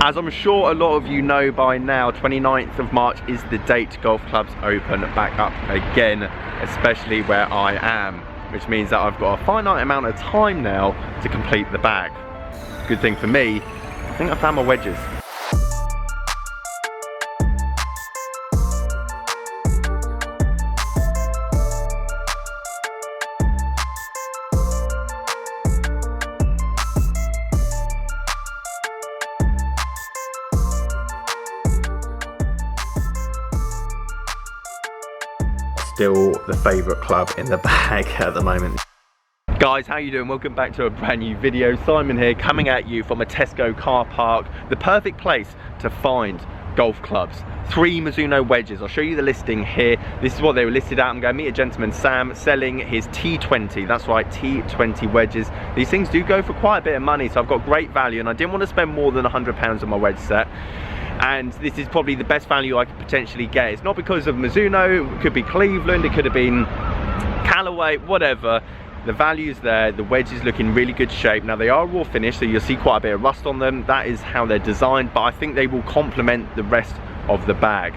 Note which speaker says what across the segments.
Speaker 1: As I'm sure a lot of you know by now, 29th of March is the date golf clubs open back up again, especially where I am, which means that I've got a finite amount of time now to complete the bag. Good thing for me, I think I found my wedges. Still the favourite club in the bag at the moment. Guys, how you doing? Welcome back to a brand new video. Simon here, coming at you from a Tesco car park. The perfect place to find golf clubs. 3 Mizuno wedges. I'll show you the listing here. This is what they were listed at. I'm going to meet a gentleman, Sam, selling his T20. That's right, T20 wedges. These things do go for quite a bit of money, so I've got great value, and I didn't want to spend more than £100 on my wedge set. And this is probably the best value I could potentially get. It's not because of Mizuno, it could be Cleveland, it could have been Callaway, whatever. The value's there, the wedge is looking really good shape. Now they are raw finish, so you'll see quite a bit of rust on them. That is how they're designed, but I think they will complement the rest of the bag.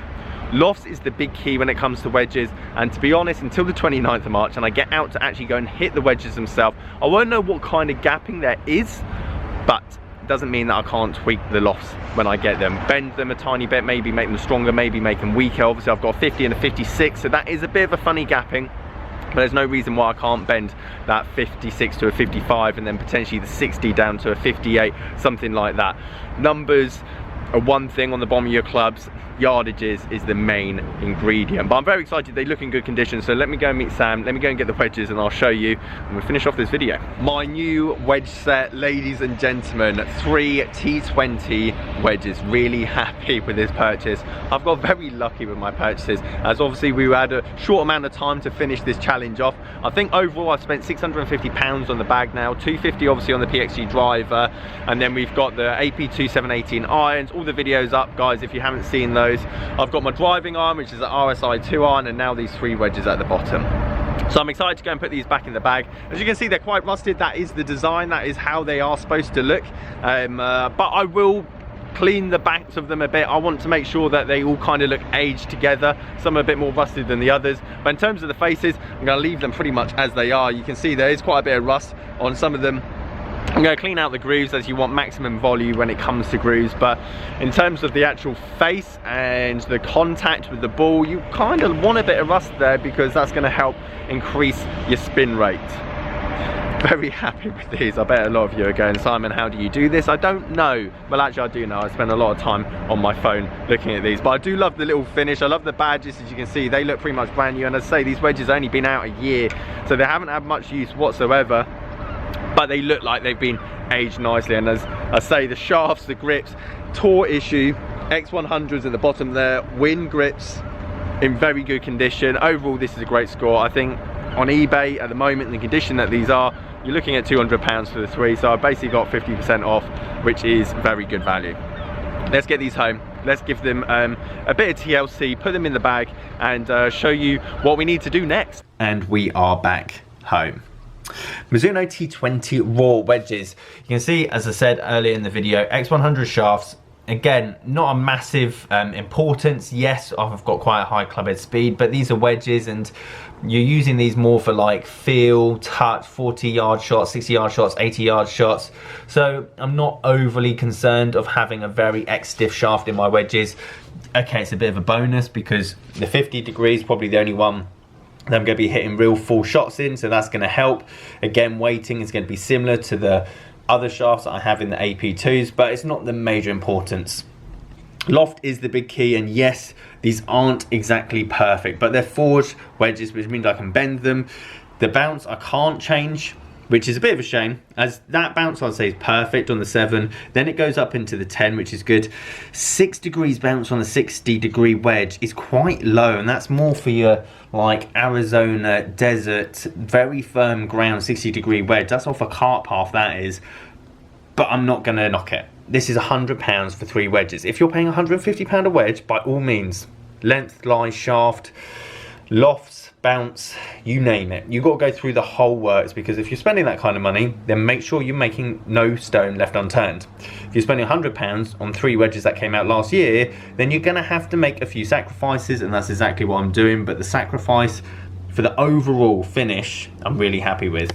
Speaker 1: Lofts is the big key when it comes to wedges, and to be honest, until the 29th of March and I get out to actually go and hit the wedges themselves, I won't know what kind of gapping there is, but doesn't mean that I can't tweak the lofts when I get them. Bend them a tiny bit, maybe make them stronger, maybe make them weaker. Obviously I've got a 50 and a 56, so that is a bit of a funny gapping, but there's no reason why I can't bend that 56 to a 55 and then potentially the 60 down to a 58, something like that. Numbers are one thing on the bottom of your clubs, yardages is the main ingredient. But I'm very excited, they look in good condition, so let me go and meet Sam, let me go and get the wedges and I'll show you and we'll finish off this video. My new wedge set, ladies and gentlemen, 3 T20 wedges. Really happy with this purchase. I've got very lucky with my purchases, as obviously we had a short amount of time to finish this challenge off. I think overall I've spent £650 on the bag now, £250 obviously on the PXG driver, and then we've got the AP2 718 irons. All the videos up, guys, if you haven't seen those. I've got my driving iron, which is an RSI 2 iron, and now these 3 wedges at the bottom. So I'm excited to go and put these back in the bag. As you can see, they're quite rusted. That is the design, that is how they are supposed to look. But I will clean the backs of them a bit. I want to make sure that they all kind of look aged together. Some are a bit more rusted than the others, but in terms of the faces, I'm going to leave them pretty much as they are. You can see there is quite a bit of rust on some of them. I'm going to clean out the grooves, as you want maximum volume when it comes to grooves, but in terms of the actual face and the contact with the ball, you kind of want a bit of rust there because that's going to help increase your spin rate. Very happy with these. I bet a lot of you are going, Simon, how do you do this? I don't know. Well, actually I do know. I spend a lot of time on my phone looking at these, but I do love the little finish. I love the badges. As you can see, they look pretty much brand new, and as I say, these wedges have only been out a year, so they haven't had much use whatsoever, but they look like they've been aged nicely. And as I say, the shafts, the grips, tour issue, X100s at the bottom there, wind grips in very good condition. Overall, this is a great score. I think on eBay at the moment, in the condition that these are, you're looking at £200 for the 3, so I basically got 50% off, which is very good value. Let's get these home. Let's give them a bit of TLC, put them in the bag, and show you what we need to do next. And we are back home. Mizuno T20 raw wedges. You can see, as I said earlier in the video, X100 shafts. Again, not a massive importance. Yes, I've got quite a high club head speed, but these are wedges and you're using these more for like feel, touch, 40-yard shots, 60-yard shots, 80-yard shots. So I'm not overly concerned of having a very X-stiff shaft in my wedges. Okay, it's a bit of a bonus because the 50 degrees is probably the only one that I'm going to be hitting real full shots in, so that's going to help. Again, weighting is going to be similar to the other shafts that I have in the AP2s, but it's not the major importance. Loft is the big key, and yes, these aren't exactly perfect, but they're forged wedges, which means I can bend them. The bounce I can't change, which is a bit of a shame, as that bounce I'd say is perfect on the 7, then it goes up into the 10, which is good. 6 degrees bounce on the 60-degree wedge is quite low, and that's more for your like Arizona desert, very firm ground 60-degree wedge. That's off a cart path, that is, but I'm not gonna knock it. This is £100 for 3 wedges. If you're paying £150 a wedge, by all means, length, lie, shaft, lofts, bounce, you name it. You've got to go through the whole works, because if you're spending that kind of money, then make sure you're making no stone left unturned. If you're spending £100 on 3 wedges that came out last year, then you're going to have to make a few sacrifices, and that's exactly what I'm doing. But the sacrifice for the overall finish, I'm really happy with.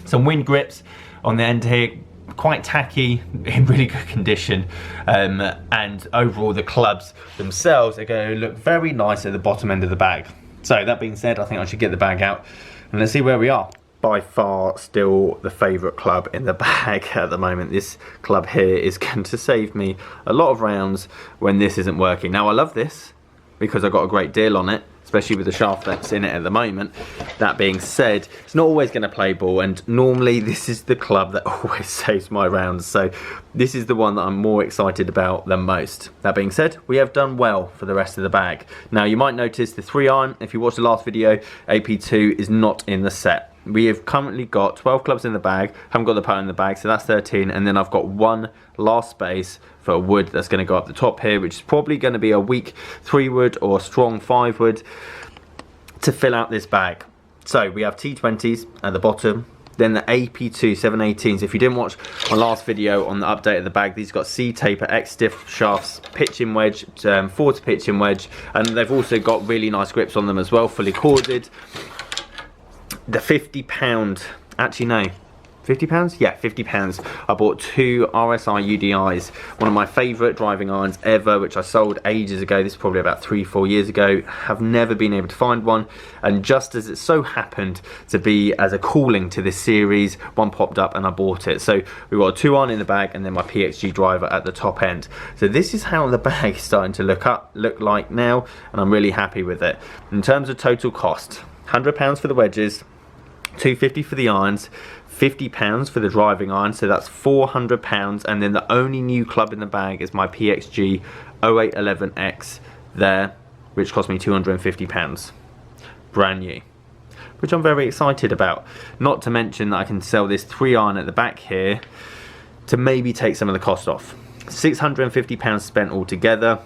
Speaker 1: Some wind grips on the end here, quite tacky, in really good condition, and overall the clubs themselves are going to look very nice at the bottom end of the bag. So that being said, I think I should get the bag out and let's see where we are. By far still the favourite club in the bag at the moment. This club here is going to save me a lot of rounds when this isn't working. Now I love this because I got a great deal on it, especially with the shaft that's in it at the moment. That being said, it's not always going to play ball, and normally this is the club that always saves my rounds, so this is the one that I'm more excited about than most. That being said, we have done well for the rest of the bag. Now you might notice the 3-iron, if you watched the last video, AP2 is not in the set. We have currently got 12 clubs in the bag, haven't got the Payium in the bag, so that's 13, and then I've got one last space for a wood that's going to go up the top here, which is probably going to be a weak 3 wood or a strong 5 wood to fill out this bag. So we have T20s at the bottom, then the AP2 718s. If you didn't watch my last video on the update of the bag, these got C-taper, X-stiff shafts, pitching wedge, forward to pitching wedge, and they've also got really nice grips on them as well, fully corded. The £50, actually no, £50? Yeah, £50. I bought 2 RSI UDIs, one of my favourite driving irons ever, which I sold ages ago. This is probably about 3-4 years ago. Have never been able to find one, and just as it so happened to be as a calling to this series, one popped up and I bought it. So we've got a 2-iron in the bag and then my PXG driver at the top end. So this is how the bag is starting to look like now, and I'm really happy with it. In terms of total cost, £100 for the wedges, £250 for the irons, £50 for the driving iron, so that's £400, and then the only new club in the bag is my PXG 0811X there, which cost me £250, brand new, which I'm very excited about. Not to mention that I can sell this 3-iron at the back here to maybe take some of the cost off. £650 spent altogether.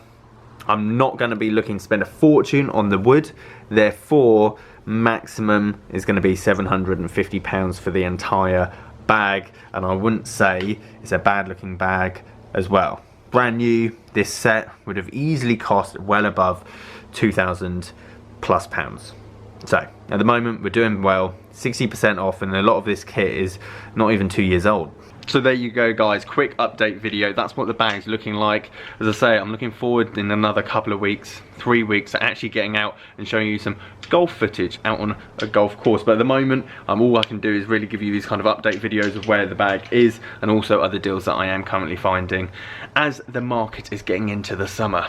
Speaker 1: I'm not going to be looking to spend a fortune on the wood, therefore maximum is going to be £750 for the entire bag, and I wouldn't say it's a bad looking bag as well. Brand new, this set would have easily cost well above £2,000 plus. So at the moment we're doing well, 60% off, and a lot of this kit is not even 2 years old. So there you go guys, quick update video. That's what the bag's looking like. As I say, I'm looking forward in another couple of weeks, 3 weeks, to actually getting out and showing you some golf footage out on a golf course. But at the moment, all I can do is really give you these kind of update videos of where the bag is, and also other deals that I am currently finding as the market is getting into the summer.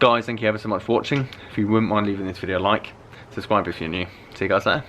Speaker 1: Guys, thank you ever so much for watching. If you wouldn't mind leaving this video a like, subscribe if you're new. See you guys there.